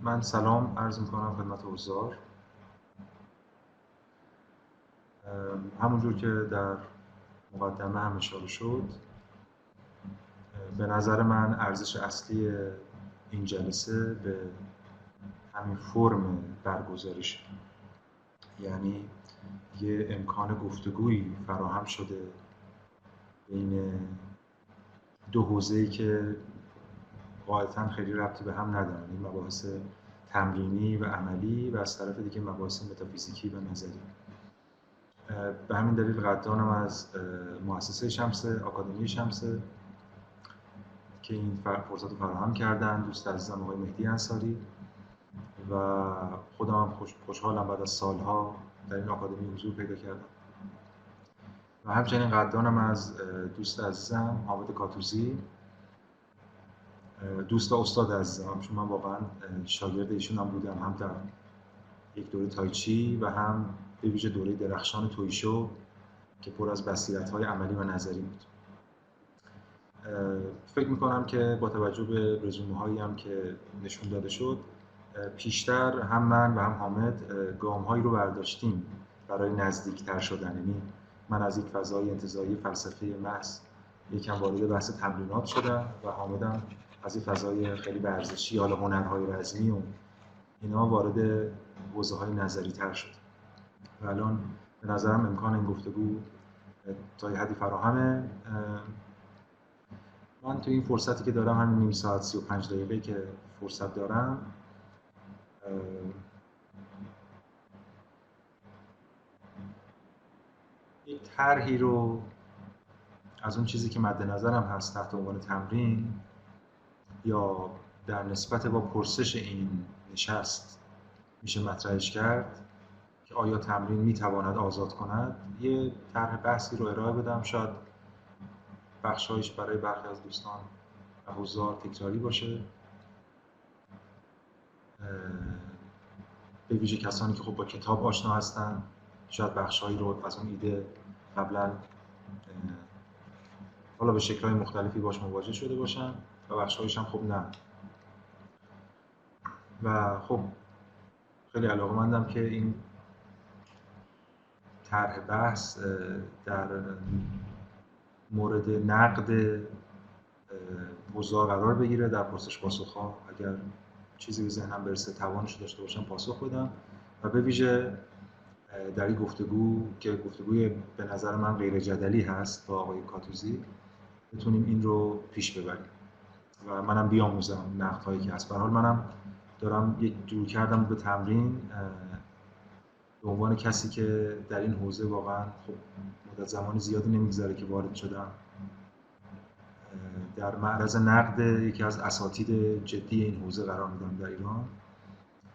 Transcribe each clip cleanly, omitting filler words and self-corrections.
من سلام عرض میکنم خدمت حضار. همونجور که در مقدمه هم اشاره شد، به نظر من ارزش اصلی این جلسه به همین فرم برگزارش، یعنی یه امکان گفتگویی فراهم شده بین دو حوزه‌ای که غالباً خیلی ربطی به هم ندارن، این مباحث تمرینی و عملی و از طرف دیگه مباحث متافیزیکی و نظری. به همین دلیل قدردانم از مؤسسه شمسه، آکادمی شمسه که این فرصت رو فراهم کردن، دوست عزیزم آقای مهدی انصاری، و خودم هم خوشحالم بعد از سالها در این آکادمی حضور پیدا کردم. و همچنین قدردانم از دوست عزیزم حامد کاتوزی، دوست و استاد عزیزم، چون من واقعا شاگرد ایشون هم بودم، هم در یک دوره تایچی و هم به ویژه دوره درخشان تویشو که پر از بصیرت‌های عملی و نظری بود. فکر می‌کنم که با توجه به رزومه‌هایی هم که نشون داده شد، پیشتر هم من و هم حامد گام‌هایی رو برداشتیم برای نزدیک‌تر شدن. یعنی من از یک فضای انتزاعی فلسفی محض یکم وارد بحث تمرینات شدم و حامدم از یک فضای خیلی ورزشی، حالا هنرهای رزمی و اینا، وارد حوزه‌های نظری‌تر شد. و الان به نظرم امکان این گفتگو تا یه حدی فراهمه. من تو این فرصتی که دارم، همین نیم ساعت 35 دقیقه که فرصت دارم، یک طرحی رو از اون چیزی که مد نظرم هست تحت عنوان تمرین یا در نسبت با پرسش این نشست میشه مطرحش کرد که آیا تمرین میتواند آزاد کند، یه طرح بحثی رو ارائه بدم. شاید بخشایش برای برخی از دوستان و حضار تکراری باشه، به ویژه کسانی که خب با کتاب آشنا هستن شاید بخشایی رو از اون ایده قبلا حالا به شکل‌های مختلفی باش مواجه شده باشن و بخشایش هم خب نه. و خب خیلی علاقه‌مندم که این طرح بحث در مورد نقد حضار قرار بگیره، در پرسش پاسخ‌ها اگر چیزی به ذهنم برسه توانش داشته باشم پاسخ بدم، و به ویژه در این گفتگو که گفتگوی به نظر من غیر جدلی هست با آقای کاتوزی بتونیم این رو پیش ببریم و منم بیاموزم نقدهایی که هست. به هر حال منم دارم یک جور کردم به تمرین به عنوان کسی که در این حوزه واقعا خب مدت زمان زیادی نمیگذره که وارد شدم، در معرض نقد یکی از اساتید جدی این حوزه قرار میدم در ایران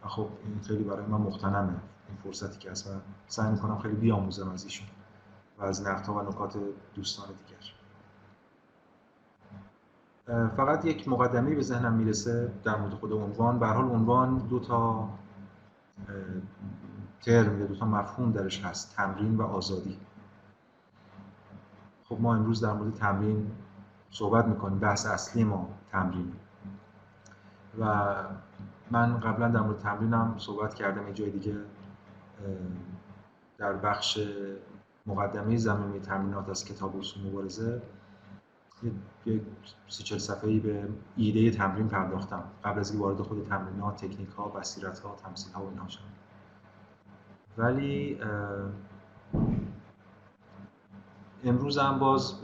و خب این خیلی برای من مغتنمه این فرصتی که هست و سعی میکنم خیلی بیاموزم از ایشون و از نقدها و نکات دوستان دیگر. فقط یک مقدمه‌ای به ذهنم میرسه در مورد خود عنوان. به هر حال عنوان دو تا ترم یا دو تا مفهوم درش هست، تمرین و آزادی. خب ما امروز در مورد تمرین صحبت میکنیم، بحث اصلی ما تمرین و من قبلا در مورد تمرینم صحبت کردم یه جای دیگه در بخش مقدمه زمینی تمرینات از کتاب اصول مبارزه یک 30-40 صفحه‌ای به ایده تمرین پرداختم قبل از اینکه وارد خود تمرینات، تکنیک‌ها، بصیرت‌ها، تمثیل‌ها و اینها شدم. ولی امروز هم باز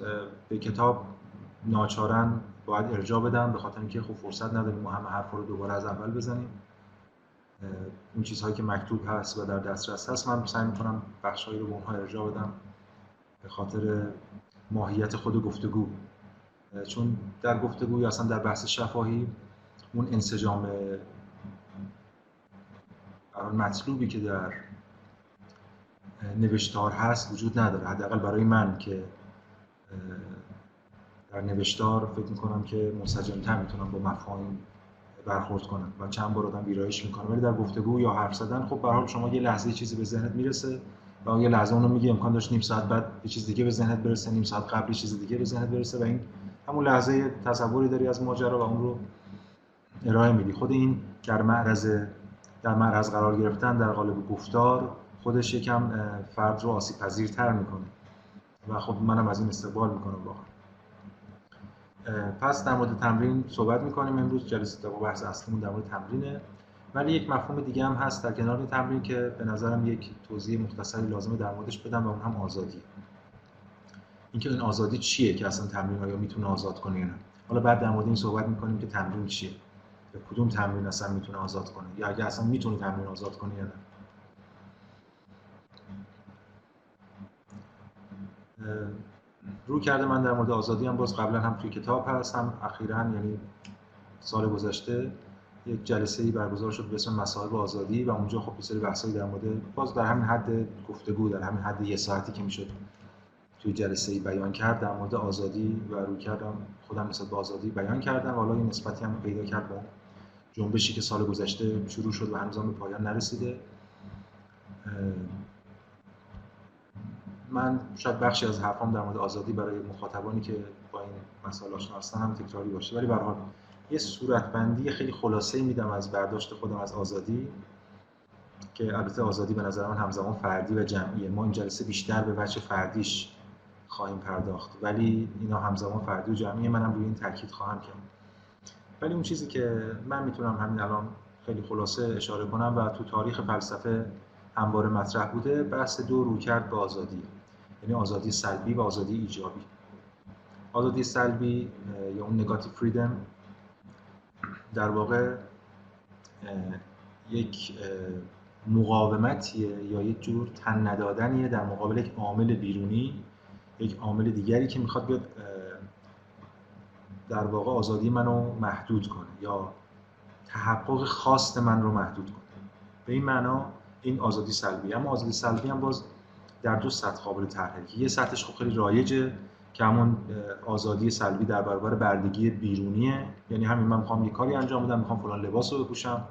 به کتاب ناچارن باید ارجاع بدم، به خاطر اینکه خب فرصت نداریم ما همه حرفا رو دوباره از اول بزنیم. اون چیزهایی که مکتوب هست و در دسترس هست من سعی می‌کنم بخشایی رو به اونها ارجاع بدم به خاطر ماهیت خود گفتگو، چون در گفتگو یا اصلا در بحث شفاهی اون انسجام مطلوبی که در نوشتار هست وجود نداره. حداقل برای من که در نوشتار فکر میکنم که منسجم‌تر میتونم با مفاهیم برخورد کنم و چند بار آدم ویرایش میکنم، ولی در گفتگو یا حرف زدن خب به هر حال شما یه لحظه چیزی به ذهنت میرسه و یه لحظه اونو میگی، امکان داشت نیم ساعت بعد یه چیز دیگه به ذهنت برسه، نیم ساعت قبل چیز دیگه به ذهنت برسه و این همون لحظه تصوری داری از ماجرا و اون رو ارائه میدی. خود این در معرض قرار گرفتن در قالب گفتار خودش یکم فرد رو آسیب پذیرتر میکنه و خب منم از این استقبال میکنم واقعا. پس در مورد تمرین صحبت میکنیم امروز. جلسه بحث اصلیمون در مورد تمرینه، ولی یک مفهوم دیگه هم هست در کنار تمرین که به نظرم یک توضیح مختصری لازمه در موردش بدم و اون هم آزادی. اینکه این آزادی چیه که اصلا تمرین آیا میتونه آزاد کنه یا نه. حالا بعد در مورد این صحبت میکنیم که تمرین چیه، یا کدوم تمرین اصلا میتونه آزاد کنه، یا اگه اصلا میتونه تمرین آزاد کنه یا نه. رو کرده من در مورد آزادی هم باز قبلا هم توی کتاب هست، هم اخیراً یعنی سال گذشته یک جلسه‌ای برگزار شد به اسم مصائب آزادی و اونجا خب یه سری بحثایی در مورد باز در همین حد گفتگو، در همین حد 1 ساعتی که میشد توی جلسه‌ای بیان کرد در مورد آزادی و رو کردم خودم نسبت به آزادی بیان کردم و حالا این نسبتی هم پیدا کرد با جنبشی که سال گذشته شروع شد و هنوز به پایان نرسیده. من شاید بخشی از حرفام در مورد آزادی برای مخاطبانی که با این مسائل آشنا هستن هم تکراری باشه، ولی به هر حال یه صورتبندی خیلی خلاصه‌ای میدم از برداشت خودم از آزادی، که البته آزادی به نظر من همزمان فردی و جمعیه. ما این جلسه بیشتر به وجه فردیش خواهیم پرداخت، ولی اینا همزمان فردی و جمعیه. منم روی این تاکید خواهم کرد. ولی اون چیزی که من میتونم همین الان خیلی خلاصه اشاره کنم و تو تاریخ فلسفه همواره مطرح بوده، بحث 2 رویکرد به آزادی، یعنی آزادی سلبی و آزادی ایجابی. آزادی سلبی یا اون نگاتیو فریدم در واقع یک مقاومتیه یا یک جور تن ندادنیه در مقابل یک عامل بیرونی، یک عامل دیگری که میخواد بیاد در واقع آزادی منو محدود کنه یا تحقق خواست من رو محدود کنه. به این معنا این آزادی سلبی. اما آزادی سلبی هم باز در 2 سطح قابل طرحه. یه سطحش خب خیلی رایجه که همون آزادی سلبی در برابر بردگی بیرونیه، یعنی همین من میخوام یه کاری انجام بدم، میخوام فلان لباس رو بپوشم،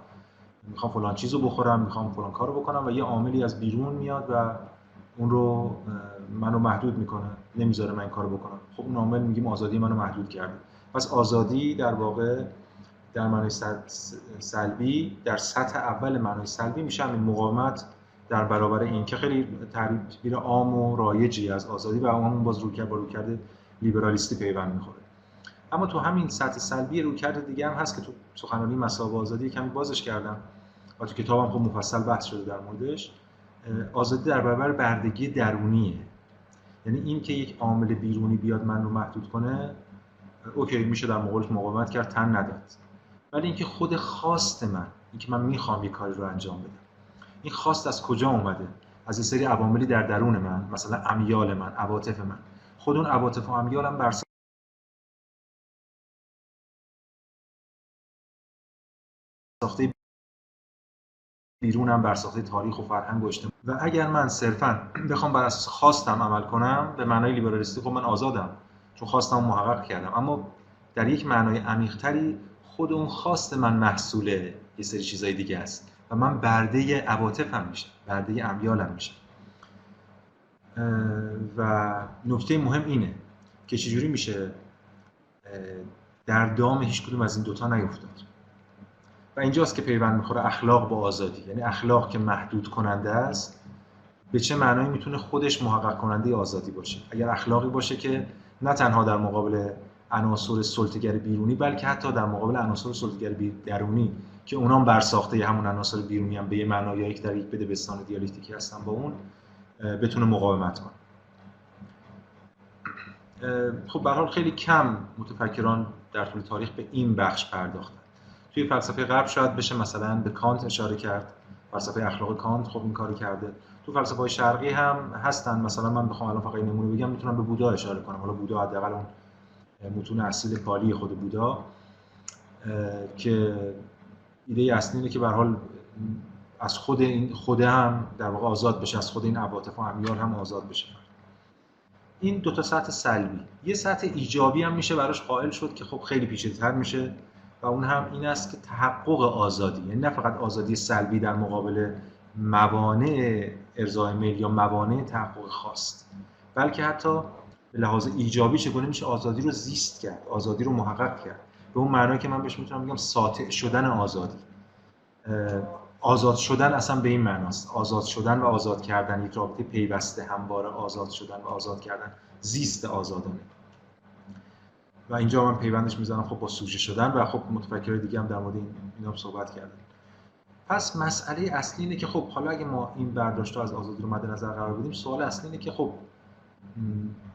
میخوام فلان چیزو بخورم، میخوام فلان کارو بکنم و یه عاملی از بیرون میاد و اون رو منو محدود میکنه، نمیذاره من این کارو بکنم. خب اون عامل میگیم آزادی منو محدود کرده. پس آزادی در واقع در معنای سلبی، در سطح اول معنای سلبی میشه همین مقاومت در برابر این، که خیلی تعبیر عام و رایجی از آزادی و همون باز رویکرد لیبرالیستی پیوند میخوره. اما تو همین سطح سلبی رویکرد دیگه هم هست که تو سخنرانی مصائب آزادی کمی بازش کردم و تو کتابم خب مفصل بحث شده در موردش. آزادی در برابر بردگی درونیه، یعنی این که یک عامل بیرونی بیاد من رو محدود کنه، اوکی میشه در مقابلش مقاومت کرد، تن نداد. ولی اینکه خود خواست من، اینکه من میخوام یک کاری رو انجام بدم، این خواست از کجا اومده؟ از یه سری عواملی در درون من، مثلا امیال من، عواطف من. خود اون عواطف و امیالم بر ساخته بیرونم، بر ساخته تاریخ و فرهنگ و اجتماع. و اگر من صرفاً بخوام بر اساس خواستم عمل کنم، به معنای لیبرالیستی خب من آزادم چون خواستم محقق کردم، اما در یک معنای عمیق‌تری خود اون خواست من محصول یه سری چیزای دیگه است و من برده عواطفم میشم، برده امیالم میشم. و نکته مهم اینه که چجوری میشه در دام هیچ کدوم از این دوتا نیفتاد. و اینجاست که پیوند میخوره اخلاق با آزادی. یعنی اخلاق که محدود کننده است، به چه معنایی میتونه خودش محقق کننده آزادی باشه؟ اگر اخلاقی باشه که نه تنها در مقابل عناصر سلطه‌گر بیرونی، بلکه حتی در مقابل عناصر سلطه‌گر درونی که اونام برساخته همون عناصر بیرونی هم به یه معنای یک در یک بدبستان دیالکتیکی هستن با اون، بتونه مقاومت کنه. خب به هر حال خیلی کم متفکران در طول تاریخ به این بخش پرداختن. توی فلسفه غرب شاید بشه مثلا به کانت اشاره کرد، فلسفه اخلاق کانت خب این کارو کرده. تو فلسفه‌های شرقی هم هستن، مثلا من بخوام الان فقط این نمونه بگم میتونم به بودا اشاره کنم. حالا بودا حداقل اون متون اصیل پالی خود بودا که ایده اصلی اینه که به هر حال از خود این خوده هم در واقع آزاد بشه، از خود این عواطف و امیال هم آزاد بشه. این دو تا سطح سلبی. یه سطح ایجابی هم میشه براش قائل شد که خب خیلی پیچیده‌تر میشه و اون هم این است که تحقق آزادی، یعنی نه فقط آزادی سلبی در مقابل موانع ارضای میل یا موانع تحقق خواست، بلکه حتی به لحاظ ایجابی چگونه میشه آزادی رو زیست کرد، آزادی رو محقق کرد. به اون معنی که من بهش میتونم بگم ساطع شدن آزادی. آزاد شدن اصلا به این معناست. آزاد شدن و آزاد کردن، یک رابطه پیوسته همواره. آزاد شدن و آزاد کردن، زیست آزادانه. و اینجا من پیوندش میزنم خب با سوژه شدن، و خب متفکرای دیگه هم در مورد اینا صحبت کردن. پس مسئله اصلی اینه که خب حالا اگه ما این برداشت‌ها از آزادی رو مد نظر قرار بدیم، سوال اصلی اینه که خب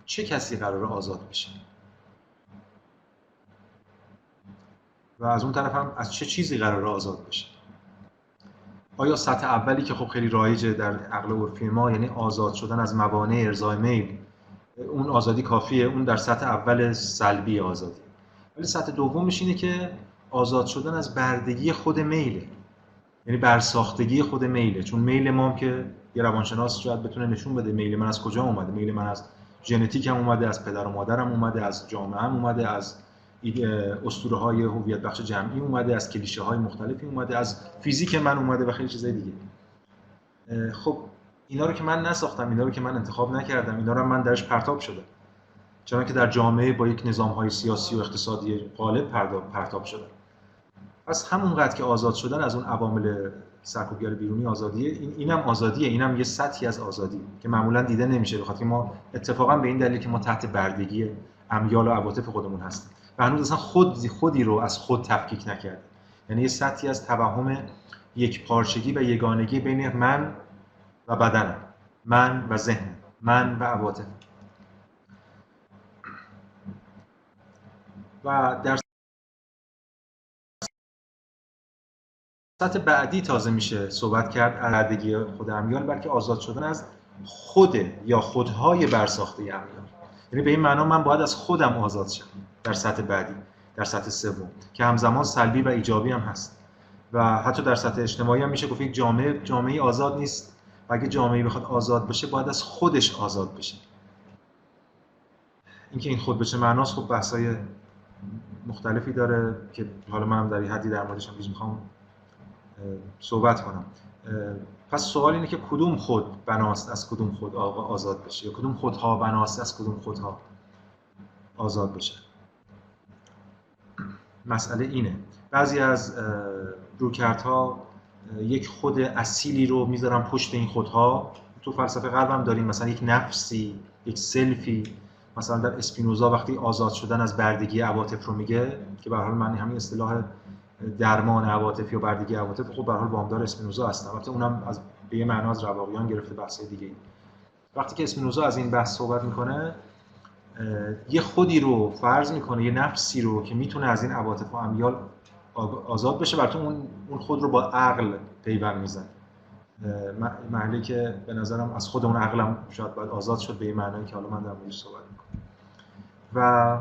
چه کسی قراره آزاد بشه؟ و از اون طرف هم از چه چیزی قراره آزاد بشه؟ آیا سطح اولی که خب خیلی رایجه در عقل عرفی ما، یعنی آزاد شدن از موانع ارضای میل، اون آزادی کافیه؟ اون در سطح اول سلبی آزادی. ولی سطح دومش اینه که آزاد شدن از بردگی خود میله، یعنی برساختگی خود میله. چون میل ما هم که یه روانشناس شاید بتونه نشون بده میل من از کجا اومده. میل من از ژنتیکم اومده، از پدر و مادرم اومده، از جامعه‌ام اومده، از اسطوره‌های هویت بخش جمعی اومده، از کلیشه‌های مختلفی اومده، از فیزیک من اومده و خیلی چیزای دیگه. خب اینا رو که من نساختم، اینا رو که من انتخاب نکردم، اینا رو من درش پرتاب شدم، چون که در جامعه با یک نظام‌های سیاسی و اقتصادی غالب پرتاب شدم. پس همونقدر که آزاد شدن از اون عوامل سرکوبگر بیرونی آزادیه، اینم آزادیه. اینم یه سطحی از آزادی که معمولا دیده نمیشه، بخاطر که ما اتفاقا به این دلیل که ما تحت بردگی امیال و عواطف خودمون هستیم و هنوز اصلا خودی رو از خود تفکیک نکردیم. یعنی یه سطحی از توهم یک پارچگی و یگانگی بین من و بدنم، من و ذهن، من و عواطف. و در سطح بعدی تازه میشه صحبت کرد از بردگی خود امیال، بلکه آزاد شدن از خود یا خودهای برساخته امیال. یعنی به این معنا من باید از خودم آزاد شم در سطح بعدی، در سطح سوم، که همزمان سلبی و ایجابی هم هست. و حتی در سطح اجتماعی هم میشه گفت یک جامعه آزاد نیست و اگه جامعه بخواد آزاد بشه باید از خودش آزاد بشه. اینکه این خود بشه معناست خب بحثای مختلفی داره که حالا منم در حدی در موردش هم میخوام صحبت کنم. پس سوال اینه که کدوم خود بناست از کدوم خود آزاد بشه، یا کدوم خودها بناست از کدوم خودها آزاد بشه. مسئله اینه. بعضی از رویکردها یک خود اصیلی رو میذارن پشت این خودها. تو فلسفه غرب هم داریم، مثلا یک نفسی، یک سلفی. مثلا در اسپینوزا وقتی آزاد شدن از بردگی عواطف رو میگه، که به هر حال من همین اصطلاح درمان عواطف یا بردگی عواطف خب به هر حال وامدار اسپینوزا هستن، البته اونم از به یه معنا از رواقیان گرفته بحث‌های دیگه. وقتی که اسپینوزا از این بحث صحبت میکنه، یه خودی رو فرض میکنه، یه نفسی رو که میتونه از این عواطف و امیال آزاد بشه، برای اون خود رو با عقل پیوند میزنه. محلی که به نظرم از خود اون عقلم شاید باید آزاد شد به این معنایی که حالا من در موردش صحبت میکنم. و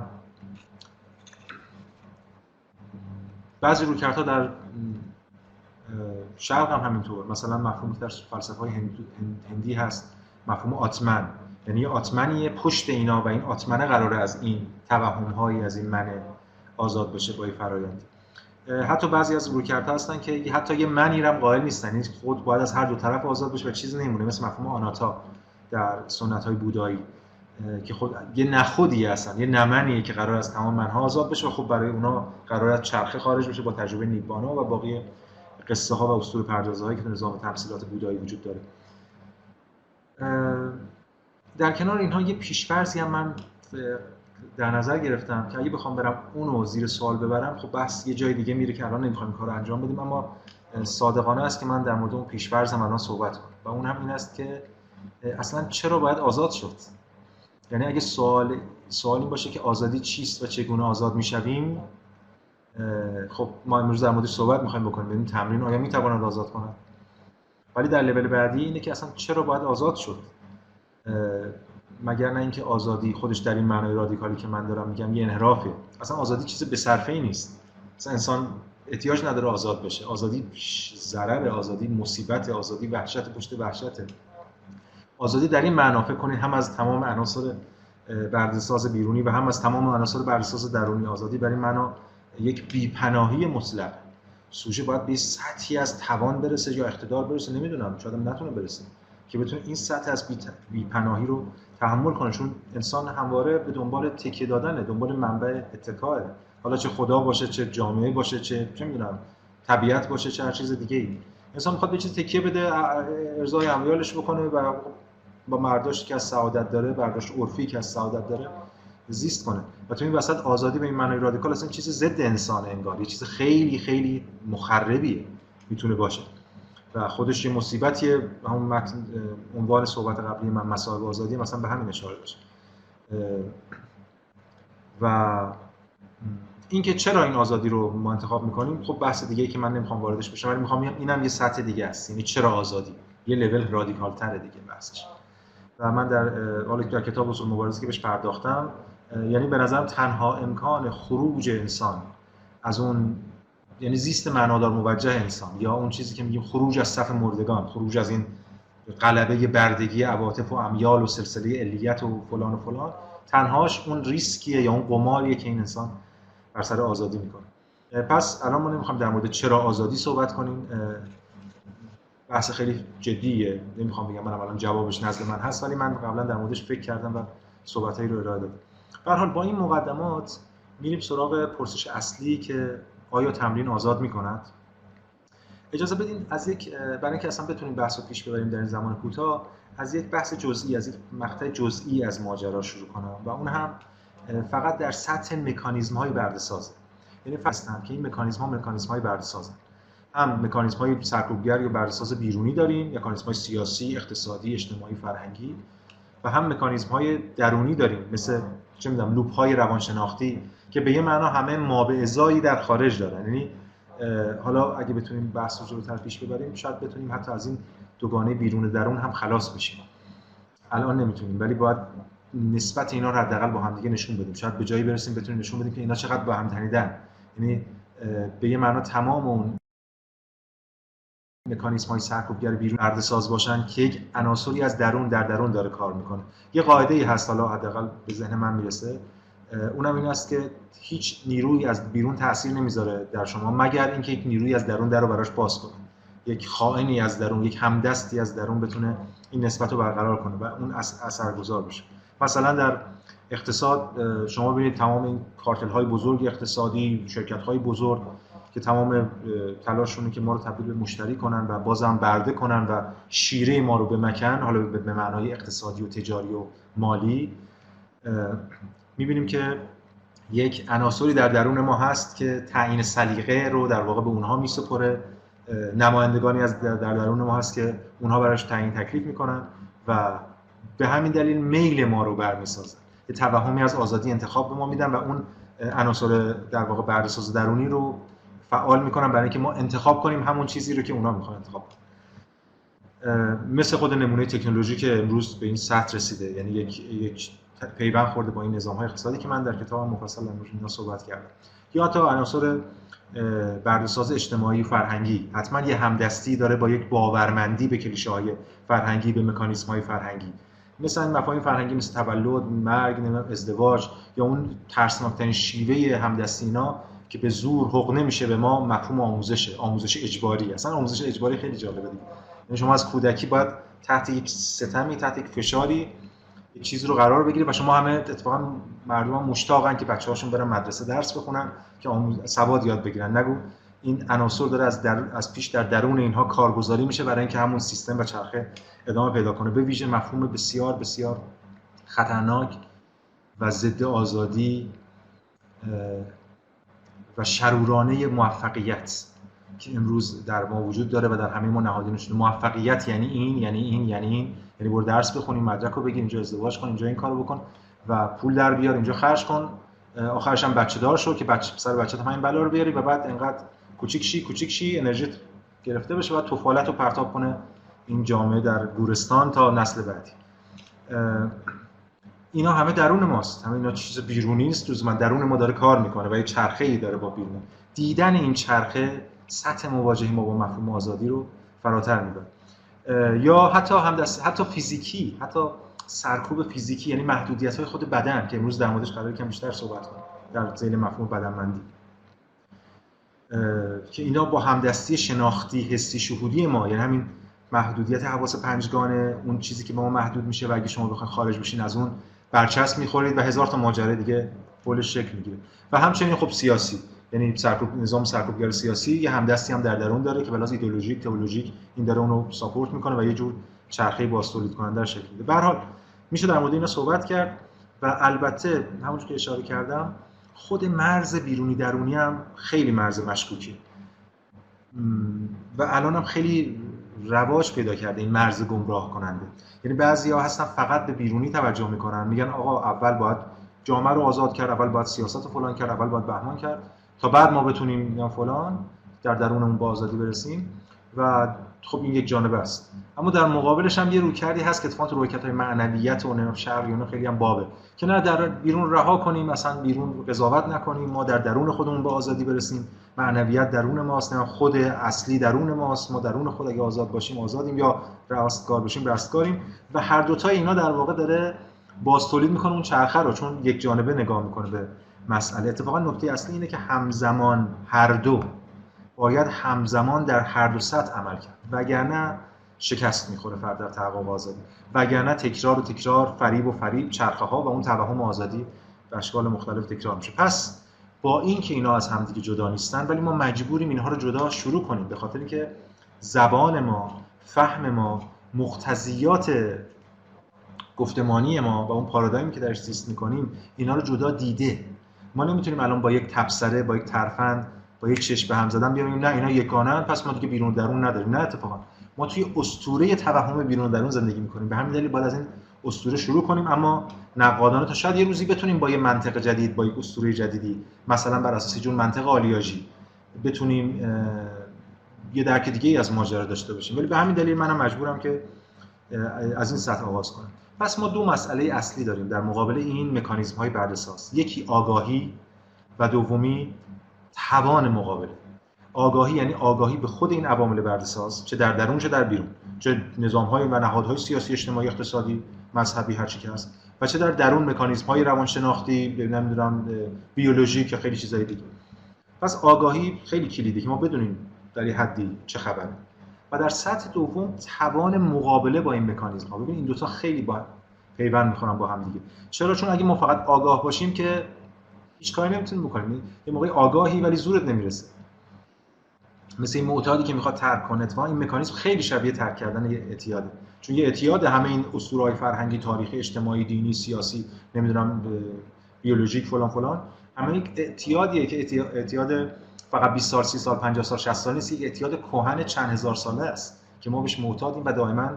بعضی رویکردها در شرق هم همینطور، مثلا مفهومی در فلسفه‌های هندی هست، مفهوم آتمن، یعنی یه آتمنیه پشت اینا و این آتمنه قراره از این توهم‌هایی از این من آزاد بشه با این فرآیند. حتی بعضی از رویکردها هستن که حتی یه منی هم قائل نیستن، یعنی خود باید از هر دو طرف آزاد بشه و چیزی نمیمونه، مثل مفهوم آناتا در سنت‌های بودایی که خود یه نخودیه، اصلا یه نمنیه که قرار از تمام منها آزاد بشه و خب برای اونا قرار از چرخه خارج بشه با تجربه نیبانا و باقی قصه ها و اسطوره پردازهایی که تو نظام تمثیلات بودایی وجود داره. در کنار اینها یه پیش‌فرضی هم من در نظر گرفتم که اگه بخوام برم اونو زیر سوال ببرم، خب بحث یه جای دیگه میره که الان نمیخوام کارو انجام بدیم، اما صادقانه است که من در مورد اون پیش‌فرض هم الان صحبت کنم و اون هم این است که اصلا چرا باید آزاد شد؟ یعنی اگه سوال این باشه که آزادی چیست و چگونه آزاد میشویم، خب ما امروز در موردش صحبت میخوایم بکنیم، ببینیم تمرین آیا میتواند آزاد کنه. ولی در لول بعدی اینه که اصلا چرا باید آزاد شد؟ مگر نه اینکه آزادی خودش در این معنای رادیکالی که من دارم میگم یه انحرافه. اصلا آزادی چیز به صرفه‌ای نیست. اصلا انسان احتیاج نداره آزاد بشه. آزادی ضرر، آزادی مصیبت، آزادی وحشت پشت وحشته. آزادی در این معنا فکر کنید هم از تمام عناصر برده‌ساز بیرونی و هم از تمام عناصر برده‌ساز درونی. آزادی در این معنا یک بی‌پناهی مطلق. سوژه باید به سطحی از توان برسه یا اقتدار برسه، نمیدونم، شاید هم نتونه برسه، که بتونه این سطح از بی‌پناهی رو تحمل کنه، چون انسان همواره به دنبال تکیه دادنه، دنبال منبع اتکاه، حالا چه خدا باشه، چه جامعه باشه، چه میدونم طبیعت باشه چه هر چیز دیگه‌ای. انسان میخواد به چیز تکیه بده، ارضای امیالش بکنه و با برداشتی که از سعادت داره، برداشت عرفی که از سعادت داره زیست کنه. و تو این وسط آزادی به این معنای رادیکال اصلا چیز ضد انسان انگار، یه چیز خیلی خیلی مخربیه میتونه باشه و خودش یه مصیبتیه. همون عنوان صحبت قبلی من مصائب آزادی مثلا به همین اشاره داشت. و اینکه چرا این آزادی رو ما انتخاب میکنیم خب بحث دیگه‌ای که من نمیخوام واردش بشم، ولی میخوام اینم یه سطح دیگه است. یعنی چرا آزادی یه لول رادیکال تره دیگه بحثش. و من در کتاب اصول مبارزه که بهش پرداختم، یعنی به نظرم تنها امکان خروج انسان از اون، یعنی زیست معنادار موجه انسان، یا اون چیزی که میگیم خروج از صف مردگان، خروج از این غلبه بردگی عواطف و امیال و سلسله علیت و فلان و فلان، تنهاش اون ریسکیه یا اون قماریه که این انسان بر سر آزادی میکنه. پس الان ما نمیخوام در مورد چرا آزادی صحبت کنیم، بحث خیلی جدیه، نمیخوام بگم من الان جوابش نزد من هست، ولی من قبلا در موردش فکر کردم و صحبتایی رو ارائه دادم. به هر حال با این مقدمات میریم سراغ پرسش اصلی که آیا تمرین آزاد میکند؟ اجازه بدین از برای اینکه اصلا بتونیم بحث رو پیش ببریم در این زمان کوتاه، از یک بحث جزئی، از یک مقطع جزئی از ماجرا شروع کنم و اون هم فقط در سطح مکانیزم‌های برده‌سازه. یعنی فهمم که این مکانیزم‌های برده‌سازن. هم مکانیزم‌های سرکوبگر یا برده‌ساز بیرونی داریم، مکانیزم‌های سیاسی، اقتصادی، اجتماعی، فرهنگی، و هم مکانیزم‌های درونی داریم مثل چه می‌دونم لوپ‌های روانشناختی که به یه معنا همه مابعضایی در خارج دارن. یعنی حالا اگه بتونیم بحث رو جلوتر پیش ببریم شاید بتونیم حتی از این دوگانه بیرون درون هم خلاص بشیم. الان نمیتونیم، ولی باید نسبت اینا رو حداقل با هم دیگه نشون بدیم. شاید به جایی برسیم بتونیم نشون بدیم که اینا چقدر با هم تنیدن. یعنی به یه معنا تمام اون مکانیزم‌های سرکوبگر بیرون برده‌ساز باشن که یک عناصری از درون در درون داره کار میکنه. یه قاعده‌ای هست، حالا حداقل به ذهن من میرسه، اونم این است که هیچ نیرویی از بیرون تأثیر نمیذاره در شما مگر اینکه یک نیرویی از درون در رو براش باز کنه، یک خائنی از درون، یک همدستی از درون بتونه این نسبت رو برقرار کنه و اون اثرگذار بشه. مثلا در اقتصاد شما ببینید تمام این کارتل‌های بزرگ اقتصادی، شرکت‌های بزرگ که تمام تلاششونه که ما رو تبدیل به مشتری کنن و بازم برده کنن و شیره ما رو بمکن، حالا به معنای اقتصادی و تجاری و مالی، می‌بینیم که یک عناصری در درون ما هست که تعیین سلیقه رو در واقع به اونها میسپره، نمایندگانی از در درون ما هست که اونها براش تعیین تکلیف میکنن و به همین دلیل میل ما رو برمیسازن، یه توهمی از آزادی انتخاب به ما میدن و اون عناصر در واقع برده‌ساز درونی رو فعال میکنن برای اینکه ما انتخاب کنیم همون چیزی رو که اونها میخوان انتخاب کنن. مثل خود نمونه تکنولوژی که امروز به این سطح رسیده، یعنی یک پیوند خورده با این نظام‌های اقتصادی که من در کتاب مفصل در موردش صحبت کردم، یا تا عناصر برده‌ساز اجتماعی و فرهنگی حتما یه همدستی داره با یک باورمندی به کلیشه‌های فرهنگی، به مکانیزم‌های فرهنگی، مثلا مفاهیم فرهنگی مثل تولد، مرگ، ازدواج، یا اون ترسناکترین شیوه همدستی اینا که به زور حقنه میشه به ما، مفهوم آموزش اجباری. اصلا آموزش اجباری خیلی جالبه دیگه. یعنی شما از کودکی باید تحت یک ستمی، تحت یک فشاری یک چیزی رو قرار بگیره و شما همه اتفاقا مردم هم مشتاقن که بچه‌هاشون برن مدرسه درس بخونن که سواد یاد بگیرن. نگو این عناصر داره از پیش در درون اینها کارگزاری میشه برای اینکه همون سیستم و چرخه ادامه پیدا کنه. به ویژه مفهوم بسیار بسیار خطرناک و ضد آزادی و شرورانه موفقیت که امروز در ما وجود داره و در همه ما نهادینه شده. موفقیت یعنی این، یعنی برو درس بخونیم، مدرک رو بگیر، اینجا ازدواج کن، اینجا این کارو بکن و پول در بیار، اینجا خرج کن، آخرش هم بچه دار شو که سر بچه‌ت همین بلا رو بیاری و بعد انقدر کوچیک شی انرژیت گرفته بشه و طفولت رو پرتاب کنه این جامعه در گورستان تا نسل بعدی. اینا همه درون ماست، همه اینا چیز بیرونی نیست، لزوما درون ما داره کار میکنه و یه چرخه‌ای داره با بیرون. دیدن این چرخه سطح مواجهه ما با مفهوم آزادی رو فراتر میبره. یا حتی فیزیکی، حتی سرکوب فیزیکی، یعنی محدودیت‌های خود بدن که امروز در موردش قراره کم بیشتر صحبت کنیم در ذیل مفهوم بدنمندی، که اینا با همدستی شناختی، حسی، شهودی ما، یعنی همین محدودیت حواس پنجگانه، اون چیزی که با ما محدود میشه و اگه شما بخواید خارج بشین از اون برچسب میخورید و هزار تا ماجرا دیگه پولش شکل میگیره. و همچنین خب سیاسی، یعنی نظام سرکوبگر سیاسی یه همدستی هم در درون داره که بلاز ایدئولوژیک تئولوژیک این داره اونو ساپورت میکنه و یه جور چرخه بازتولید کننده شکل میده. به هر حال میشه در مورد اینا صحبت کرد و البته همونجوری که اشاره کردم خود مرز بیرونی درونی هم خیلی مرز مشکوکه و الان هم خیلی رواج پیدا کرده این مرز گمراه کننده. یعنی بعضیا هستن فقط به بیرونی توجه میکنن، میگن آقا اول باید جامعه رو آزاد کرد، اول باید سیاست رو فلان کرد، اول باید بهمان کرد تا بعد ما بتونیم یا فلان در درونمون با آزادی برسیم و خب این یک جانبه است. اما در مقابلش هم یه رویکردی هست که اتفاقا تو رویکردهای معنویت و نمیدونم شرقی اون خیلی هم بابه که نه در بیرون رها کنیم، مثلا بیرون قضاوت نکنیم، ما در درون خودمون به آزادی برسیم، معنویت درون ماست، نه خود اصلی درون ماست، ما درون خود اگه آزاد باشیم آزادیم یا رستگار باشیم رستگاریم و هر دو تا اینا در واقع داره بازتولید میکنه اون چرخه رو، چون یک جانبه نگاه میکنه به مسئله. اتفاقا نکته اصلی اینه که همزمان هر دو باید همزمان در هر دو سطح عمل کرد، وگرنه شکست میخوره فرد در تحقق آزادی، وگرنه تکرار و تکرار، فریب و فریب، چرخه ها و اون توهم آزادی به اشکال مختلف تکرار میشه. پس با این که اینا از همدیگه جدا نیستن ولی ما مجبوریم اینها رو جدا شروع کنیم، به خاطر اینکه زبان ما، فهم ما، مقتضیات گفتمانی ما و اون پارادایمی که درش زیست میکنیم اینا رو جدا دیده. ما نمیتونیم الان با یک تبصره، با یک ترفند، با یک چشم به هم زدن بیایم نه اینا یگانه‌اند پس ما دیگه بیرون درون نداریم. نه، اتفاقا ما توی اسطوره توهم بیرون درون زندگی میکنیم. به همین دلیل باید از این اسطوره شروع کنیم، اما نقادانه تا شاید یه روزی بتونیم با یه منطق جدید، با یک اسطوره جدیدی، مثلا بر اساس جون منطق آلیاژی بتونیم یه درک دیگه‌ای از ماجرا داشته باشیم. ولی به همین دلیل منم مجبورم که از این سطح آغاز کنم. پس ما دو مسئله اصلی داریم در مقابل این مکانیزم‌های برده‌ساز. یکی آگاهی و دومی توان مقابله. آگاهی یعنی آگاهی به خود این عوامل برده‌ساز، چه در درون چه در بیرون، چه نظام‌های و نهادهای سیاسی، اجتماعی، اقتصادی، مذهبی، هر چی که هست، و چه در درون مکانیزم‌های روانشناختی، نمی‌دونم بیولوژیک یا خیلی چیزای دیگه. پس آگاهی خیلی کلیدی که ما بدونیم در یه حدی چه خبره. و در سطح دوم توان مقابله با این مکانیزم‌ها. ببین این دو تا خیلی با پیوند می‌خورن با هم دیگه. چرا؟ چون اگه ما فقط آگاه باشیم که هیچ کاری نمی‌تونیم بکنیم. یه موقعی آگاهی ولی زورت نمیرسه. مثل این معتادی که میخواد ترک کنه. اتفاقا این مکانیزم خیلی شبیه ترک کردن یه اعتیاده. چون یه اعتیاد همه این اسطوره‌های فرهنگی، تاریخی، اجتماعی، دینی، سیاسی، نمیدونم بیولوژیک فلان فلان، همه یک اعتیادیه که اعتیاد فقط 20 سال، 30 سال، 50 سال، 60 سال نیست، یک اعتیاد کهن چند هزار ساله است که ما بهش معتادیم و دائما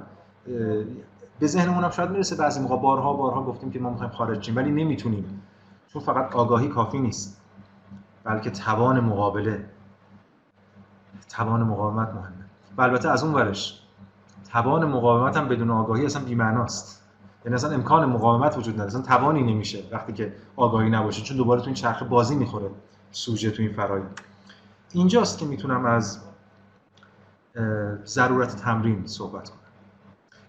به ذهنمون هم شاید میرسه بعضی موقع بارها گفتیم که ما می‌خوایم خارج شیم ولی نمیتونیم. چون فقط آگاهی کافی نیست، بلکه توان مقابله، توان مقاومت مهمه. و البته از اون ورش توان مقاومت هم بدون آگاهی اصلا بی‌معناست. یعنی اصلا امکان مقاومت وجود نداره، اصلا توانی نمیشه وقتی که آگاهی نباشه، چون دوباره تو این چرخه بازی میخوره سوژه تو این فرآیند. اینجاست که میتونم از ضرورت تمرین صحبت کنم.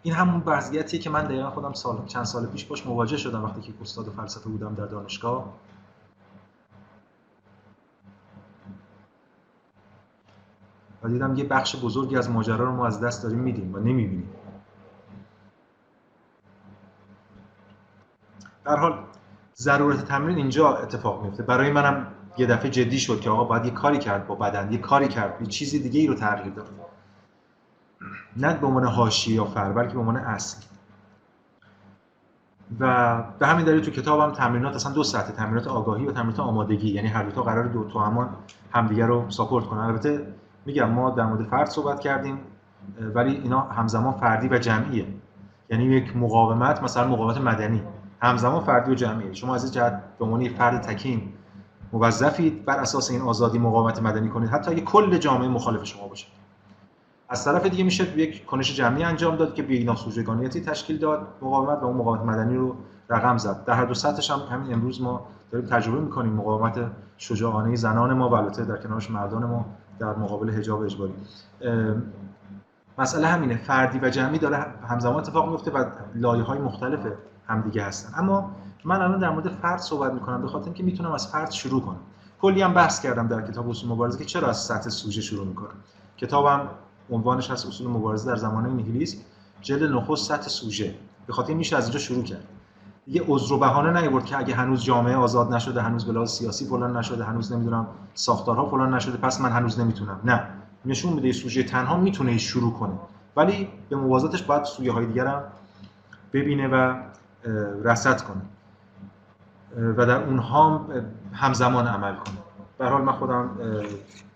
این همون وضعیتیه که من دقیقاً خودم چند سال پیش باش مواجه شدم وقتی که استاد فلسفه بودم در دانشگاه. و دیدم یه بخش بزرگی از ماجرا رو ما از دست داریم میدیم و نمیبینیم. در حال ضرورت تمرین اینجا اتفاق میفته. برای منم یه دفعه جدی شد که آقا باید یه کاری کرد با بدن، یه کاری کرد، یه چیزی دیگه ای رو تغییر داد. نه به عنوان حاشیه یا فرع، بلکه به عنوان اصل. و به همین دلیل تو کتابم تمرینات اصلا دو سطح، تمرینات آگاهی و تمرینات آمادگی، یعنی هر دو تا قراره دو توأمان همدیگه رو ساپورت کنن. البته میگم ما در مورد فرد صحبت کردیم ولی اینا همزمان فردی و جمعیه. یعنی یک مقاومت، مثلا مقاومت مدنی، همزمان فردی و جمعیه. شما از این جهت به عنوان یک فرد تکین موظفید بر اساس این آزادی مقاومت مدنی کنید، حتی اگه کل جامعه مخالف شما باشه. از طرف دیگه میشه یک کنش جمعی انجام داد که بی‌ناسوژگانیتی تشکیل داد مقاومت و اون مقاومت مدنی رو رقم زد. در هر دو سطحش هم همین امروز ما داریم تجربه می‌کنیم مقاومت شجاعانه زنان ما و البته در کنارش مردان ما در مقابل حجاب اجباری. مسئله همینه، فردی و جمعی داره همزمان اتفاق میفته و لایه‌های مختلف همدیگه هستن. اما من الان در مورد فرد صحبت می‌کنم به خاطر اینکه میتونم از فرد شروع کنم. کلی هم بحث کردم در کتاب اصول مبارزه که چرا از سطح سوژه شروع می‌کنم. کتابم عنوانش هست اصول مبارزه در زمانه نیهیلیسم، جلد نخست سطح سوژه. به خاطر میشه از اینجا شروع کرد. دیگه عذر و بهانه نیاورد که اگه هنوز جامعه آزاد نشده، هنوز به لحاظ سیاسی فلان نشده، هنوز نمیدونم ساختارها فلان نشده، پس من هنوز نمیتونم. نه، نشون میده سوژه تنها میتونه شروع کنه، ولی به موازاتش باید سویه های دیگر هم ببینه و رصد کنه و در اونها همزمان عمل کنه. به هر حال من خودم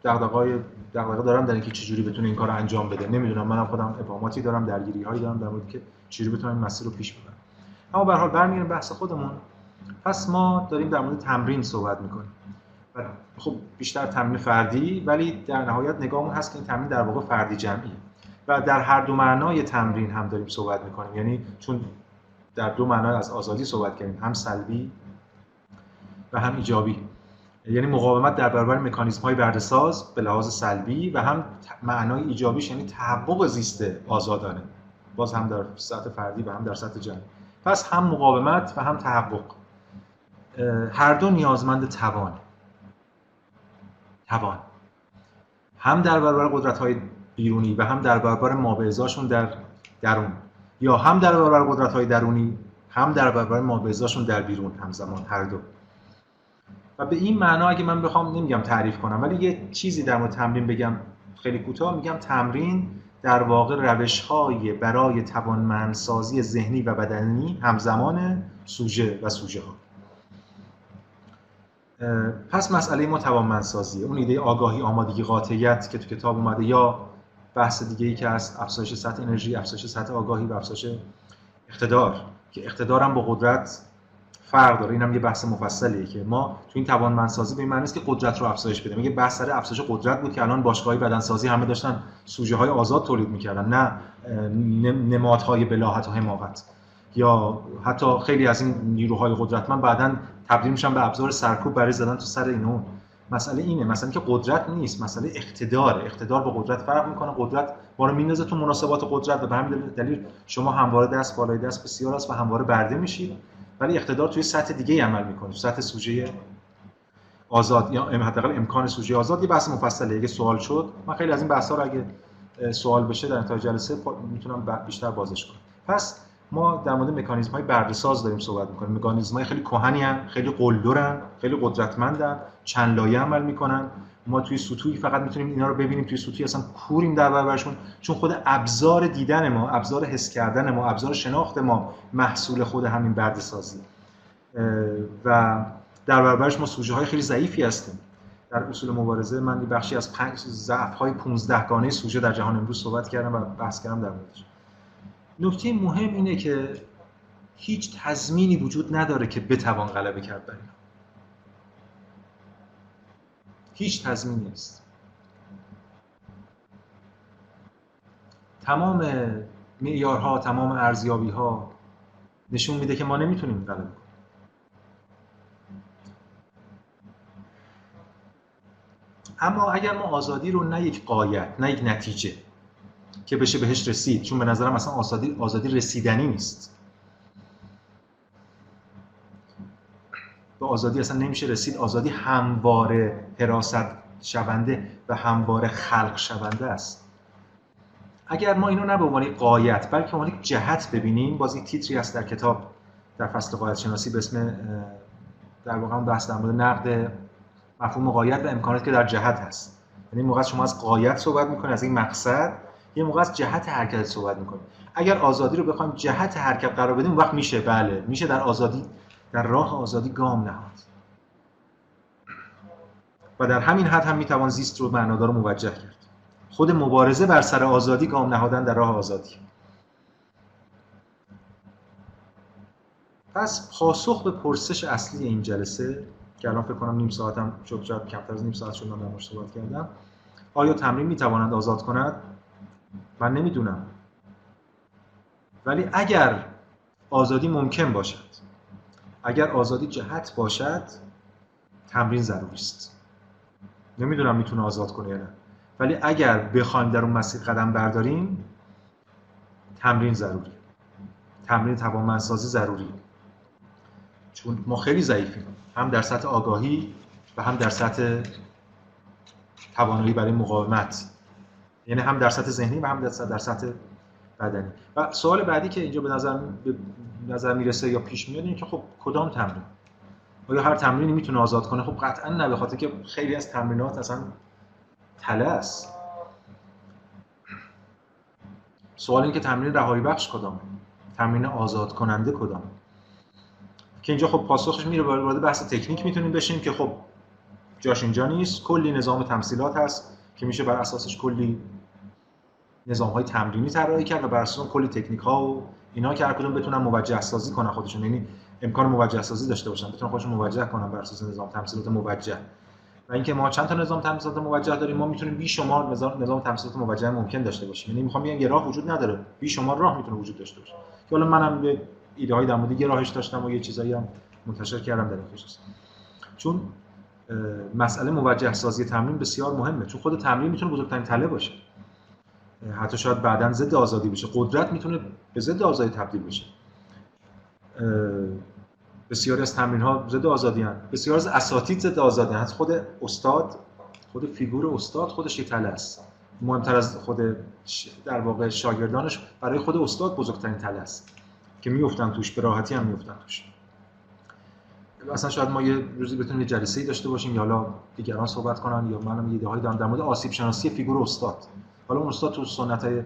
دغدغه دارم در اینکه چجوری بتونه این کارو انجام بده. نمیدونم، منم خودم ابهاماتی دارم، درگیری‌هایی دارم در مورد که چجوری بتونم این مسیر رو پیش ببرم. اما به هر حال برمیگردیم بحث خودمون. پس ما داریم در مورد تمرین صحبت می‌کنیم. و خب بیشتر تمرین فردی، ولی در نهایت نگاهمون هست که این تمرین در واقع فردی جمعی و در هر دو معنای تمرین هم داریم صحبت می‌کنیم. یعنی چون در دو معنای از آزادی صحبت کردیم، هم سلبی و هم ایجابی. یعنی مقاومت در برابر مکانیزم‌های برده‌ساز به لحاظ سلبی و هم معنای ایجابیش یعنی تحقق زیست آزادانه، باز هم در سطح فردی و هم در سطح جمعی. پس هم مقاومت و هم تحقق، هر دو نیازمند توان، هم در برابر قدرت‌های بیرونی و هم در برابر مابعضاشون در درون، یا هم در برابر قدرت‌های درونی هم در برابر مابعضاشون در بیرون، همزمان هر دو. و به این معنا اگه من بخوام، نمیگم تعریف کنم، ولی یه چیزی در مورد تمرین بگم خیلی کوتاه، میگم تمرین در واقع روش‌های برای توانمندسازی ذهنی و بدنی همزمان سوژه و سوژه ها. پس مسئله ما توانمندسازیه، اون ایده آگاهی، آمادگی، قاطعیت که تو کتاب اومده، یا بحث دیگه‌ای که هست افزایش سطح انرژی، افزایش سطح آگاهی و افزایش اقتدار، که اقتدار هم با قدرت فرق داره. اینم یه بحث مفصلیه که ما تو این توانمندسازی به این معنی است که قدرت رو افزایش بدیم. میگه بحث سر افزایش قدرت بود که الان باشگاه‌های بدنسازی همه داشتن سوژه‌های آزاد تولید می‌کردن، نه نمادهای بلاهت و حماقت. یا حتی خیلی از این نیروهای قدرتمند بعداً تبدیل میشن به ابزار سرکوب برای زدن تو سر اینو. مسئله اینه، مسئله که قدرت نیست، مسئله اقتداره. اقتدار با قدرت فرق میکنه. قدرت ما رو میندازه تو مناسبات قدرت و به همین دلیل شما همواره دست بالای دست بسیار است و همواره برده میشید، ولی اقتدار توی سطح دیگه عمل میکنه، سطح سوژه آزاد یا حداقل امکان سوژه آزاد. یه بحث مفصله. اگه سوال شد من خیلی از این بحث‌ها رو اگه سوال بشه در انتهای جلسه میتونم بیشتر بازش کنم. پس ما در مورد مکانیزم‌های برده‌ساز داریم صحبت می‌کنیم. مکانیزم‌های خیلی کهنی ان، خیلی قلدرن، خیلی قدرتمندن، چند لایه عمل می‌کنن. ما توی سطوحی فقط می‌تونیم اینا رو ببینیم، توی سطوحی اصلا کوریم در برابرشون، چون خود ابزار دیدن ما، ابزار حس کردن ما، ابزار شناخت ما محصول خود همین برده‌سازی و در برابرش ما سوژه‌های خیلی ضعیفی هستیم. در اصول مبارزه من یه بخشی از 5 ضعف‌های 15 گانه سوژه در جهان امروز صحبت کردم و بحث کردم در موردش. نکته مهم اینه که هیچ تضمینی وجود نداره که بتوان غلبه کرد بر اینا. هیچ تضمینی نیست. تمام معیارها، تمام ارزیابی‌ها نشون میده که ما نمیتونیم غلبه کنیم. اما اگر ما آزادی رو نه یک غایت، نه یک نتیجه که بشه بهش رسید، چون به نظرم اصلا آزادی رسیدنی نیست. به آزادی اصلا نمیشه رسید. آزادی همواره حراست شونده و همواره خلق شونده است. اگر ما اینو نه به عنوان غایت بلکه به عنوان یک جهت ببینیم، باز یک تیتری هست در کتاب در فصل غایت شناسی به اسم در واقع بحث در مورد نقد مفهوم غایت و امکاناتی که در جهت هست. یعنی موقع شما از غایت صحبت می‌کنید، از این مقصد، یه موقع از جهت حرکت صحبت می‌کنید. اگر آزادی رو بخوایم جهت حرکت قرار بدیم، وقت میشه، بله، میشه در آزادی، در راه آزادی گام نهاد. و در همین حد هم میتوان زیست رو معنادار موجه کرد. خود مبارزه بر سر آزادی گام نهادن در راه آزادی. پس پاسخ به پرسش اصلی این جلسه که الان فکر کنم نیم ساعتم شد، شاید کمتر از نیم ساعت شد من درش صحبت کردم، آیا تمرین میتواند آزاد کند؟ من نمیدونم. ولی اگر آزادی ممکن باشد، اگر آزادی جهت باشد، تمرین ضروری است. نمیدونم میتونه آزاد کنه یا نه، ولی اگر بخوایم در اون مسیر قدم برداریم، تمرین ضروری، تمرین توانمندسازی ضروری، چون ما خیلی ضعیفیم، هم در سطح آگاهی و هم در سطح توانایی برای مقاومت. یعنی هم در سطح ذهنی و هم در سطح بدنی. و سوال بعدی که اینجا به نظر میرسه یا پیش میاد اینه که خب کدام تمرین؟ آیا هر تمرینی میتونه آزاد کنه؟ خب قطعا نه، به خاطر که خیلی از تمرینات اصلا تله است. سوال این که تمرین رهایی بخش کدامه؟ تمرین آزاد کننده کدامه؟ که اینجا خب پاسخش میره وارد بحث تکنیک میتونیم بشیم که خب جاش اینجا نیست. کلی نظام تمثیلات هست که میشه بر اساسش کلی نظام‌های تمرینی طراحی کرد و بر اساس کلی تکنیک‌ها و اینا که هر کدوم بتونن موجه سازی کنن خودشون، یعنی امکان موجه سازی داشته باشن، بتونن خودشون موجه کنن بر اساس نظام تمثیلات موجه. و اینکه ما چند تا نظام تمثیلات موجه داریم، ما میتونیم بیشمار نظام تمثیلات موجه ممکن داشته باشیم. یعنی میخوام بگم یه راه وجود نداره، بیشمار راه میتونه وجود داشته باشه. که حالا منم به ایده‌های در مورد یه راهش داشتم و یه چیزایی هم منتشر کردم در این خصوص. چون مسئله موجه سازی تمرین بسیار مهمه، چون خود تمرین میتونه بزرگترین تله باشه. حتی شاید بعداً ضد آزادی بشه. قدرت میتونه به ضد آزادی تبدیل بشه. بسیاری از تمرین‌ها ضد آزادی هستند. بسیار از اساتید ضد آزادی هستند. خود استاد، خود فیگور استاد خودش یک تله است. مهمتر از خود در واقع شاگردانش، برای خود استاد بزرگترین تله است که میافتن توش، به راحتی هم میافتن توش. اصلا شاید ما یه روزی بتونیم یه جلسه‌ای داشته باشیم یا حالا دیگران صحبت کنن یا منم ایده‌هایی دارم در مورد آسیب شناسی فیگور استاد. حالا اون استاد تو سنت‌های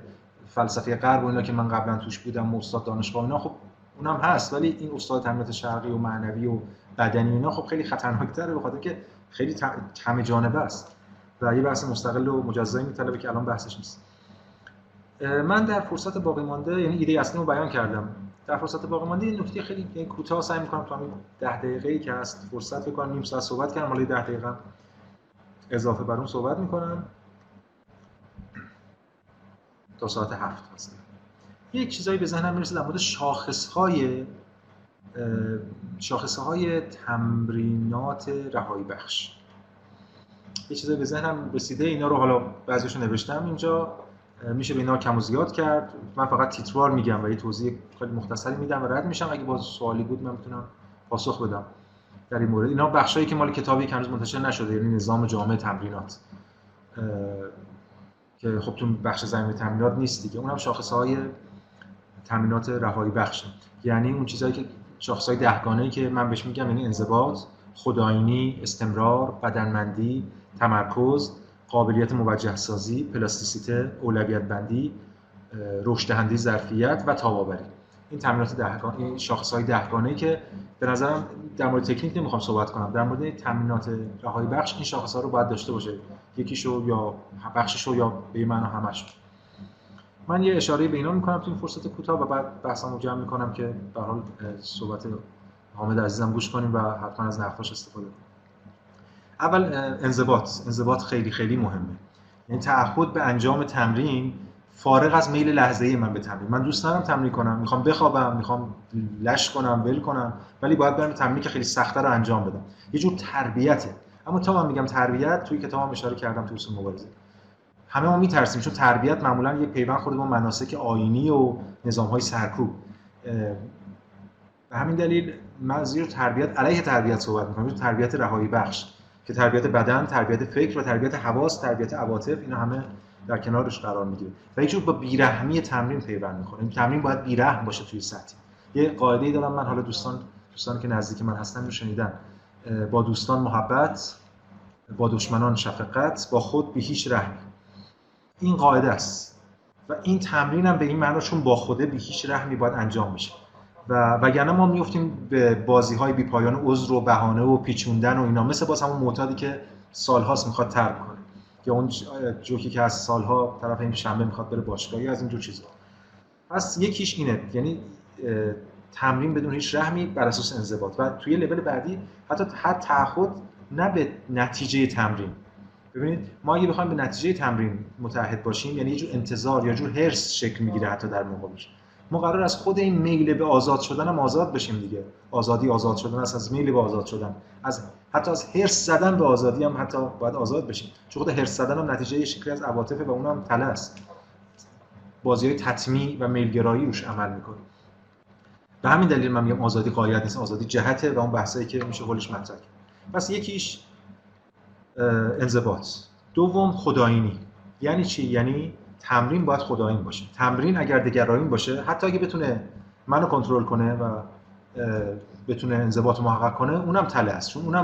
فلسفه غرب و اینا که من قبلا توش بودم، استاد دانشگاه اینا، خب اونم هست، ولی این استاد تمرینات شرقی و معنوی و بدنی اینا خب خیلی خطرناک‌تره، به خاطر که خیلی همه جانبه است و یه بحث مستقل و مجزایی می‌طلبه که الان بحثش نیست. من در فرصت باقی مانده، یعنی ایده اصلیمو بیان کردم، در فرصت باقی مانده این نکته خیلی کوتاه سعی می‌کنم تا همین 10 دقیقه‌ای که هست فرصت فکر کنم نیم ساعت صحبت کردم، حالا 10 دقیقه اضافه بر اون صحبت می‌کنم تا ساعت 7 مثلا. یک چیزایی به ذهنم میرسه در مورد شاخصه‌های تمرینات رهایی بخش. یه چیزایی به ذهنم رسیده، اینا رو حالا بعضیشو نوشتم اینجا، میشه به اینا کم و زیاد کرد. من فقط تیتروار میگم و یه توضیح خیلی مختصری میدم و رد میشم. اگه باز سوالی بود من میتونم پاسخ بدم در این مورد. اینا بخشایی که مال کتابی که هنوز منتشر نشده، یعنی نظام جامع تمرینات که خب تو بخش زمینه تمرینات نیست دیگه. اونم شاخصهای تمرینات رهایی بخشه، یعنی اون چیزایی که شاخصهای دهگانه‌ای که من بهش میگم، یعنی انضباط، خودآیینی، استمرار، بدنمندی، تمرکز، قابلیت موجه سازی، پلاستیسیته، اولویت بندی، رشد دهنده ظرفیت و تاب‌آوری. این تمرینات دهگانه، این شاخصهای دهگانه‌ای که به نظرم در مورد تکنیک نمیخوام صحبت کنم، در مورد تمرینات رهایی بخش این شاخص‌ها رو باید داشته باشه، یکیشو یا بخششو یا به معنی همشو. من یه اشاره به اینا میکنم تو این فرصت کوتاه و بعد بحثمو جمع میکنم که به هر حال صحبت حامد عزیزم گوش کنیم و حتما از نقداش استفاده کنیم. اول انضباط خیلی خیلی مهمه. یعنی تعهد به انجام تمرین فارغ از میل لحظه‌ای من به تمرین. من دوست دارم تمرین کنم، میخوام بخوابم، میخوام لش کنم، ول کنم، ولی باید برم تمرینی که خیلی سخته رو انجام بدم. یه جور تربیته. اما تا من میگم تربیت، توی کتابم اشاره کردم تو اصول مبارزه. همه ما میترسیم چون تربیت معمولا یه پیوند خورده با مناسک آیینی و نظام‌های سرکوب. به همین دلیل من زیر تربیت، علیه تربیت صحبت می‌کنم، تربیت رهایی بخش که تربیت بدن، تربیت فکر و تربیت حواس، تربیت عواطف، اینا همه در کنارش قرار میگیره و یه جور با بیرحمی تمرین پیوند می‌خوره. این تمرین باید بیرحم باشه توی سطح. یه قاعده‌ای دارم من، حالا دوستان که نزدیک من هستن رو شنیدن: با دوستان محبت، با دشمنان شفقت، با خود به هیچ رحمی. این قاعده است و این تمرین هم به این معنی چون با خوده به هیچ رحمی باید انجام میشه و وگرنه ما میافتیم به بازی‌های بی‌پایان عذر و بهانه و پیچوندن و اینا، مثل باز همون معتادی که سال‌هاست میخواد ترک کنه یا اون جوکی که از سال‌ها طرف این شنبه میخواد بره باشگاهی، از این جور چیزا. پس یکیش اینه، یعنی تمرین بدون هیچ رحمی بر اساس انضباط. و توی لول بعدی حتی تعهد نه به نتیجه تمرین. ببینید ما اگه بخوایم به نتیجه تمرین متعهد باشیم، یعنی یه جور انتظار یا جور حرص شکل میگیره حتی در مقابلش. ما قرار از خود این میل به آزاد شدن هم آزاد بشیم دیگه. آزاد شدن است، از میل به آزاد شدن، حتی از حرص زدن به آزادی هم حتی باید آزاد بشیم، چون خود حرص زدن هم نتیجه یه شکلی از عواطف و اون هم تله است. بازی‌های تطمیع و میلگرایی روش عمل می‌کنه. به همین دلیل من میگم آزادی غایت نیست، آزادی جهته و اون بحثایی که میشه قولش مطرح کرد. پس یکیش انضباط. دوم خودآیینی. یعنی چی؟ یعنی تمرین باید خدایین باشه. تمرین اگر دگرایین باشه، حتی اگه بتونه منو کنترل کنه و بتونه انضباط محقق کنه، اونم تله است، چون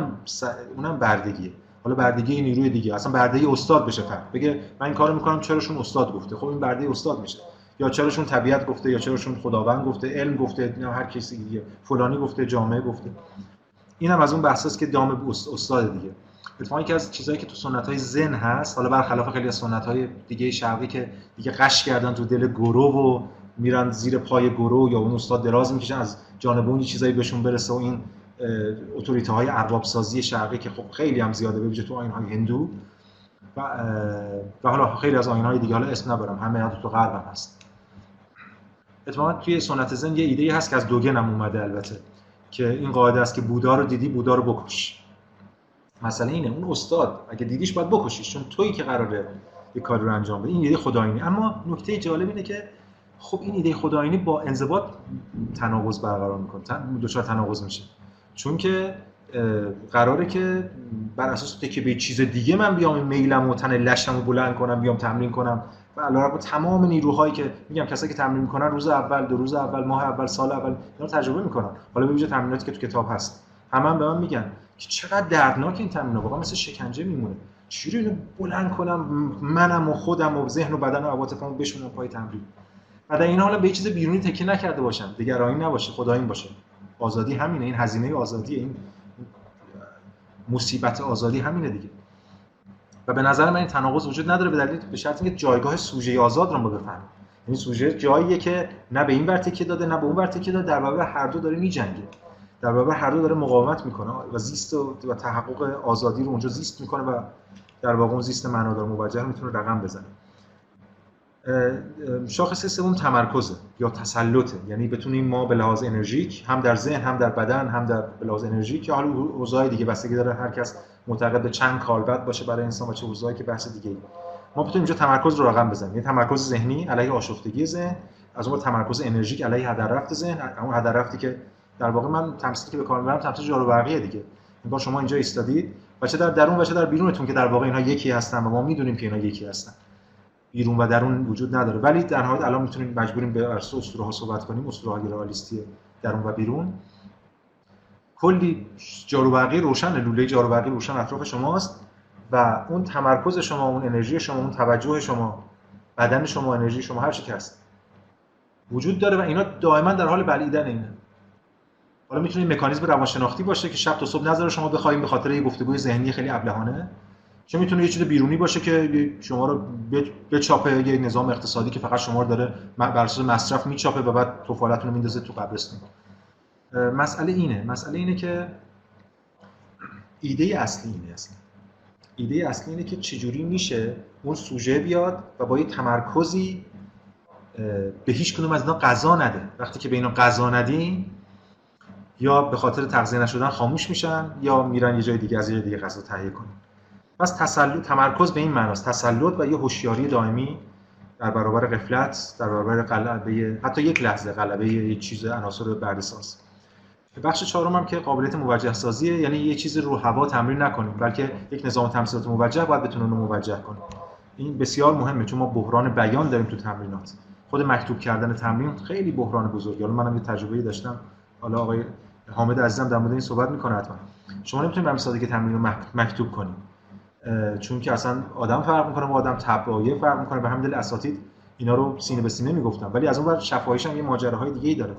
اونم بردگیه. حالا بردگی نیروی دیگه، اصلا بردگی استاد بشه، فرد بگه من این کارو میکنم چراشون استاد گفته، خب این بردگی استاد میشه، یا چراشون طبیعت گفته، یا چراشون خداوند گفته، علم گفته، یا هر کسی دیگه، فلانی گفته، جامعه گفته. اینم از اون بحثاست که دام استاد دیگه. اتفاقا یکی از چیزایی که تو سنت‌های زن هست، حالا برخلاف خیلی از سنت‌های دیگه شرقی که دیگه قش کردن تو دل گرو و میرن زیر پای گرو یا اون استاد دراز میکشن از جانب اون چیزایی بهشون برسه، و این اتوریته های ارباب سازی شرقی که خب خیلی هم زیاده، به ویژه تو آیین‌های هندو و حالا خیلی از آیین‌های دیگه، حالا اسم نبرم، همه تو غرب هم هست. اتفاقا توی سنت زن یه ایده هست که از دوگن هم اومده البته، که این قاعده است که بودا رو دیدی، بودا رو بکش. مسئله اینه اون استاد اگه دیدیش باید بکشیش، چون تویی که قراره یه کاری رو انجام بدی. این ایده خدایینی. اما نکته جالب اینه که خب این ایده خدایینی با انضباط تناقض برقرار میکنه، دچار تناقض میشه، چون که قراره که بر اساس تکیه به چیز دیگه من بیام میلم و تن لشمو بلند کنم، بیام تمرین کنم و علاوه بر تمام نیروهایی که میگم کسایی که تمرین میکنن روز اول، دو روز اول، ماه اول، سال اول اینا رو تجربه میکنن، حالا به ویژه تمریناتی که تو کتاب هست، همه به من میگن که چقدر دردناک این تمرین‌ها، واقعا مثل شکنجه میمونه. چجوری اینو بلند کنم منم و خودم و ذهن و بدن و عواطفمو بشونم پای تمرین. و در این حال به یه چیز بیرونی تکیه نکرده باشم، دگرایین نباشه، خدایین باشه. آزادی همینه، این هزینه آزادی، این مصیبت آزادی همینه دیگه. و به نظر من این تناقض وجود نداره، به دلیل به شرط اینکه جایگاه سوژه آزاد رو ما بفهمیم. یعنی سوژه جاییه که نه به این ور تکیه داده نه به اون ور تکیه داده، در برابر هر دو داره میجنگه، در برابر هر دو داره مقاومت میکنه و زیست و تحقق آزادی رو اونجا زیست میکنه و در واقع اون زیست معنادار موجه میتونه رقم بزنه. شاخص سوم تمرکزه یا تسلطه، یعنی بتونیم ما به لحاظ انرژیک هم در ذهن هم در بدن هم در به لحاظ انرژیک، یا حالا اوضاع دیگه بستگی داره هر کس معتقد به چند کالبد باشه برای انسان و چه اوضاعی که بحث دیگه، ما بتونیم اینجا تمرکز رو رقم بزنیم. یعنی تمرکز ذهنی علیه آشفتگی ذهن، از اون تمرکز انرژیک علیه هدر رفت ذهن، اون هدر رفتی که در واقع من تمثیلی که به کار میبرم تمثیل جارو برقیه دیگه. انگار شما اینجا ایستادید و چه در درون و چه در بیرونتون که در واقع اینها یکی هستن و ما میدونیم که اینا یکی هستن، بیرون و درون وجود نداره، ولی در نهایت الان میتونیم مجبوریم به اساس اسطوره‌ها صحبت کنیم، اسطوره‌های رئالیستی درون و بیرون. کلی جاروبرقی روشن، لوله جاروبرقی روشن اطراف شماست و اون تمرکز شما، اون انرژی شما، اون توجه شما، بدن شما، انرژی شما، هر چی که هست وجود داره و اینا دائما در حال بلعیدن اینه. حالا میتونه مکانیزم روانشناختی باشه که شب تا صبح نذاره شما بخواید به خاطر یه گفتگوی ذهنی خیلی ابلهانه، چه میتونه یه چیز بیرونی باشه که شما رو بچاپه، یه نظام اقتصادی که فقط شما رو داره بر اساس مصرف میچاپه و بعد طفالتون رو میندازه تو قبرستون. مسئله اینه که ایده اصلی اینه که چجوری میشه اون سوژه بیاد و با یه تمرکزی به هیچ کدوم از اینا غذا نده. وقتی که به اینا غذا ندیم یا به خاطر تغذیه نشدن خاموش میشن یا میرن یه جای دیگه از یه دیگه غذا تهیه کنن. پس تمرکز به این معناست، تسلط و یه هوشیاری دائمی در برابر غفلت، در برابر غلبه حتی یک لحظه غلبه یه چیز عناصر برده‌ساز. بخش چهارم هم که قابلیت موجه سازیه، یعنی یه چیز رو هوا تمرین نکنیم بلکه یک نظام تمثیلات موجه باید بتونه اونو موجه کنه. این بسیار مهمه چون ما بحران بیان داریم تو تمرینات. خود مکتوب کردن تمرین خیلی بحران بزرگه. حالا منم یه تجربه‌ای داشتم، حالا آقای حامد عزیزم در مورد این صحبت می‌کنه حتما. شما نمی‌تونید به همین سادگی تمرین رو مکتوب کنید. چون که اصلا آدم فرق می‌کنه با آدم، طبایع فرق می‌کنه، به همین دلیل اساتید اینا رو سینه به سینه میگفتن. ولی از اون ور شفاهیش هم یه ماجراهای دیگه‌ای داره.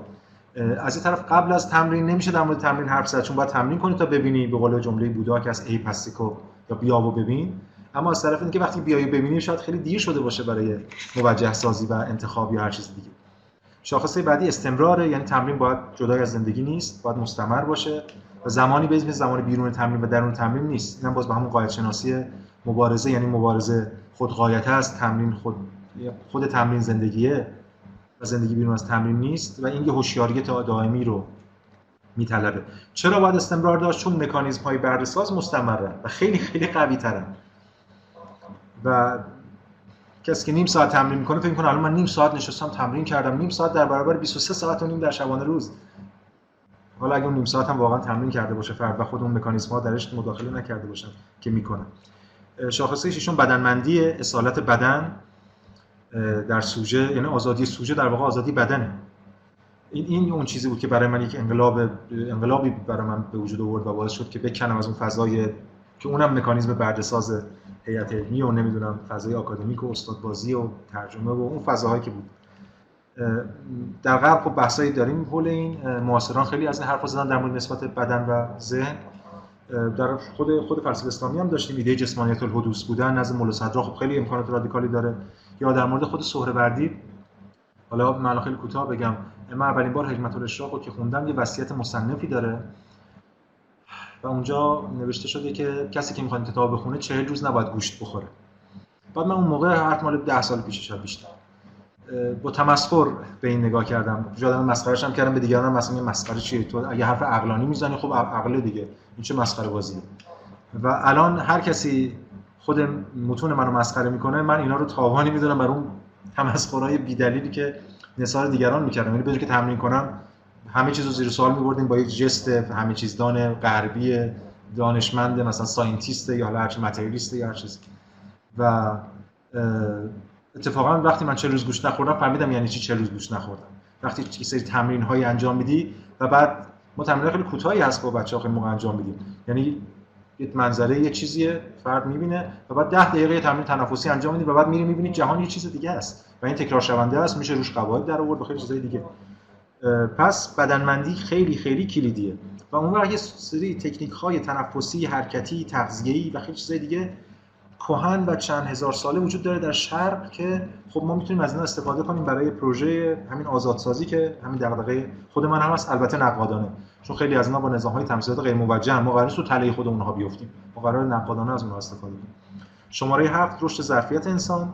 از این طرف قبل از تمرین نمیشه در مورد تمرین حرف زد، چون باید تمرین کنی تا ببینی، به قول جمله بودا که از ای پستیکو یا بیا و ببین. اما از طرف اینکه وقتی بیای ببینی شاید خیلی دیر شده باشه برای موجه سازی و انتخاب یا هر چیز دیگه. شاخصه بعدی استمراره، یعنی تمرین باید جدای از زندگی نیست، باید مستمر باشه و زمانی به اسم زمان بیرون تمرین و درون تمرین نیست. اینم باز به همون قاعده شناسی مبارزه، یعنی مبارزه خود غایت است، تمرین خود تمرین زندگیه و زندگی بیرون از تمرین نیست و این یه هوشیاری دائمی رو میطلبه. چرا باید استمرار داشت؟ چون مکانیزم‌های برده‌ساز مستمرن و خیلی خیلی قوی‌ترن. و کسی که نیم ساعت تمرین میکنه فکر میکنه الان من نیم ساعت نشستم تمرین کردم، نیم ساعت در برابر 23 ساعت و نیم در شبانه روز. حالا اگه اون نیم ساعت هم واقعا تمرین کرده باشه فرد و خود اون مکانیزم‌ها درش مداخله نکرده باشن که میکنه. شاخصه ششم بدنمندی، اصالت بدن در سوژه، یعنی آزادی سوژه در واقع آزادی بدنه. این اون چیزی بود که برای من یک انقلابی برای من به وجود آورد و باعث شد که بکنم از اون فضای که اونم مکانیزم برده‌ساز هیئت علمی و نمیدونم فضای آکادمیک و استادبازی و ترجمه و اون فضاهایی که بود. در غرب خب بحثایی داریم حول این، معاصران خیلی از این حرفا زدن در مورد نسبت بدن و ذهن. در خود فلسفه اسلامی هم داشتیم ایده جسمانیت الحدوث بودن نزد مولا صدرا، خب خیلی امکانات رادیکالی داره. یا در مورد خود سهروردی، حالا من خیلی کوتاه بگم، من اولین بار حکمت الاشراق رو که خوندم یه وصیت مصنفی داره و اونجا نوشته شده که کسی که میخواد کتاب بخونه 40 روز نباید گوشت بخوره. بعد من اون موقع حرف مال 10 سال پیش شاید بیشتر با تمسخر به این نگاه کردم، جادم مسخره‌اش هم کردم به دیگران، مثلا این مسخره چیه، تو اگه حرف عقلانی میزنی خب عقل دیگه، این چه مسخره بازیه. و الان هر کسی خود متون منو مسخره میکنه، من اینا رو تاوانی میدونم بر اون تمسخرهای بی‌دلیلی که نثار دیگران میکردم. یعنی بدون که تمرین کنم همه چیزو زیر سوال میبردیم با یک جست همه چیز دان غربی دانشمند مثلا ساینتیست یا حالا هرچی متریالیست یا هر چیزی. و اتفاقا وقتی من 40 روز گوشت نخوردم فهمیدم یعنی چی 40 روز گوشت نخوردم. وقتی یه سری تمرین‌های انجام میدی و بعد ما تمرین خیلی کوتاهی هست با بچه‌ها خیلی موقع انجام میدیم، یعنی یه منظره یه چیزیه فرد میبینه و بعد 10 دقیقه تمرین تنفسی انجام میدی و بعد میری میبینی جهان یه چیز دیگه است و این تکرار شونده است، میشه روش قواعد در آورد و خیلی چیزای دیگه. پس بدنمندی خیلی خیلی کلیدیه و اون وقت یه سری تکنیک‌های تنفسی، حرکتی، تغذیه‌ای و خیلی چیزای دیگه کهن و چند هزار ساله وجود داره در شرق که خب ما میتونیم از اینا استفاده کنیم برای پروژه همین آزادسازی که همین دغدغه خود من هم هست، البته نقادانه، چون خیلی از اینا با نظام‌های تمثیلات غیر موجه ما قراره تو تله خود اونها بیافتیم، ما قراره نقادانه از اونها استفاده کنیم. شماره 7 رشد ظرفیت انسان،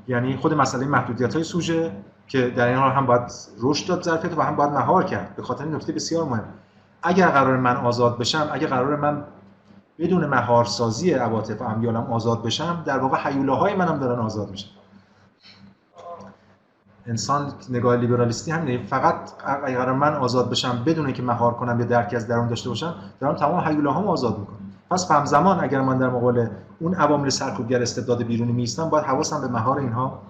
یعنی خود مسئله محدودیت‌های سوژه که در این حال هم باید رشد داد ظرفیت و هم باید مهار کرد. به خاطر این نکته بسیار مهم، اگر قرار من آزاد بشم، اگر قرار من بدون مهارسازی عواطف و امیالم آزاد بشم، در واقع هیولاهای منم دارن آزاد میشن. انسان نگاه لیبرالیستی همینه، فقط اگر من آزاد بشم بدون اینکه مهار کنم یا درکی از درون داشته باشم، دارم تمام هیولاهامو آزاد میکنم. پس همزمان اگر من در مقابل اون عوامل سرکوبگر استبداد بیرونی میستم، باید حواسم به مهار اینها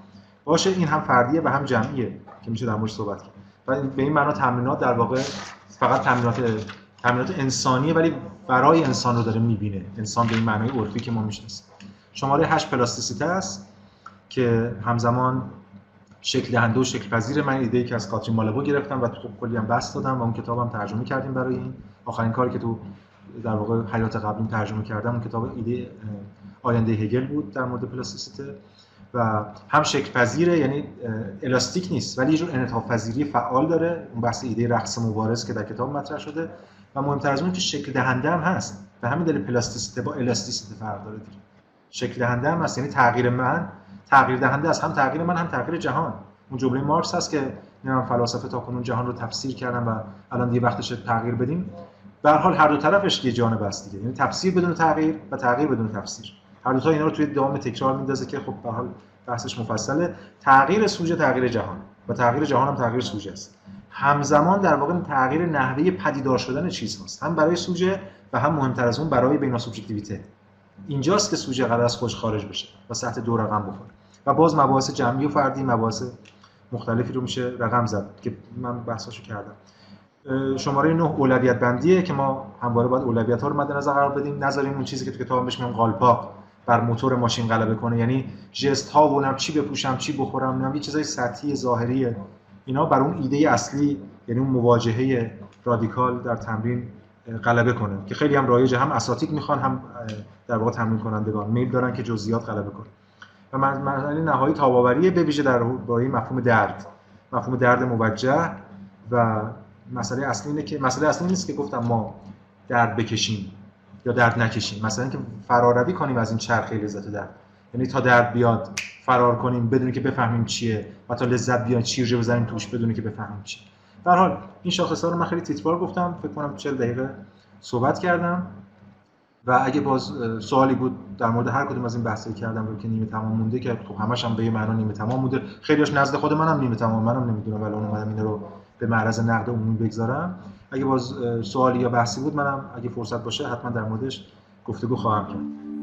باشه. این هم فردیه و هم جمعیه که میشه در موردش صحبت کرد. و به این معنا تمرینات در واقع فقط تمرینات انسانیه ولی برای انسان رو داره میبینه، انسان به این معنای عرفی که ما میشناسیم. شماره 8 پلاستیسیته است که همزمان شکل دهنده و شکل پذیر. من ایده‌ای که از کاترین مالوو گرفتم و خب کلی هم بحث دادم و اون کتابم ترجمه کردیم برای این. آخرین کاری که تو در واقع حیات قبلیم ترجمه کردم اون کتاب ایده آینده هگل بود در مورد پلاستیسیته و هم شکل پذیره، یعنی الاستیک نیست ولی یه جور انعطاف پذیری فعال داره. اون بحث ایده رقص مبارز که در کتاب مطرح شده و مهمتر از اون که شکل دهنده هم هست. به همین دلیل پلاستیسیته با الاستیسیته فرق داره دیگه. شکل دهنده هم هست، یعنی تغییر من تغییر دهنده است، هم تغییر من هم تغییر جهان. اون جمله مارکس هست که نمیدونم فلاسفه تا کنون جهان رو تفسیر کردن و الان دیگه وقتش تغییر بدیم. به هر حال هر دو طرفش یه جانب است دیگه، یعنی تفسیر بدون تغییر و تغییر بدون تفسیر. هر دو تا اینا رو توی دام تکرار میندازه که خب به هر حال بحثش مفصله. تغییر سوژه تغییر جهان و تغییر جهان هم تغییر سوژه است. همزمان در واقع تغییر نحوه پدیدار شدن چیزهاست، هم برای سوژه و هم مهمتر از اون برای بینا سوبژکتیویته. اینجاست که سوژه قرار است خودش خارج بشه و سطح دو رقم بخوره و باز مباحث جمعی و فردی، مباحث مختلفی رو میشه رقم زد که من بحثاشو کردم. شماره 9 اولویت بندیه که ما همواره باید اولویت‌ها رو مد نظر قرار بدیم، نذاریم اون چیزی که تو کتابم بهش میگم قالپاق بر موتور ماشین غلبه کنه، یعنی ژست ها و نم چی بپوشم چی بخورم، نم یه چیزای سطحی ظاهریه، اینا بر اون ایده اصلی یعنی اون مواجهه رادیکال در تمرین غلبه کنه که خیلی هم رایجه، هم اساتید میخوان هم در واقع تمرین کنندگان میل دارن که جزئیات غلبه کنه. و مسئله نهایی تاب‌آوریه به ویژه در باره مفهوم درد موجه. و مسئله اصلی اینه که مسئله اصلی نیست که گفتم ما درد بکشیم یا درد نکشیم، مثلا اینکه فراروی کنیم از این چرخه لذت درد، یعنی تا درد بیاد فرار کنیم بدون که بفهمیم چیه و تا لذت بیاد چیرجه بزنیم توش بدون که بفهمیم چیه. به هر حال این شاخص‌ها رو من خیلی تیتروار گفتم، فکر کنم 40 دقیقه صحبت کردم و اگه باز سوالی بود در مورد هر کدوم از این بحثایی کردم رو که نیمه تمام مونده که خب همش هم به یه معنا نیمه تمام مونده، خیلیش نزد خود منم نیمه تمام، منم نمیدونم ولی اومدم این رو به معرض نقد عمومی بگذارم. اگه باز سوالی یا بحثی بود منم اگه فرصت باشه حتما در موردش گفتگو خواهم کرد.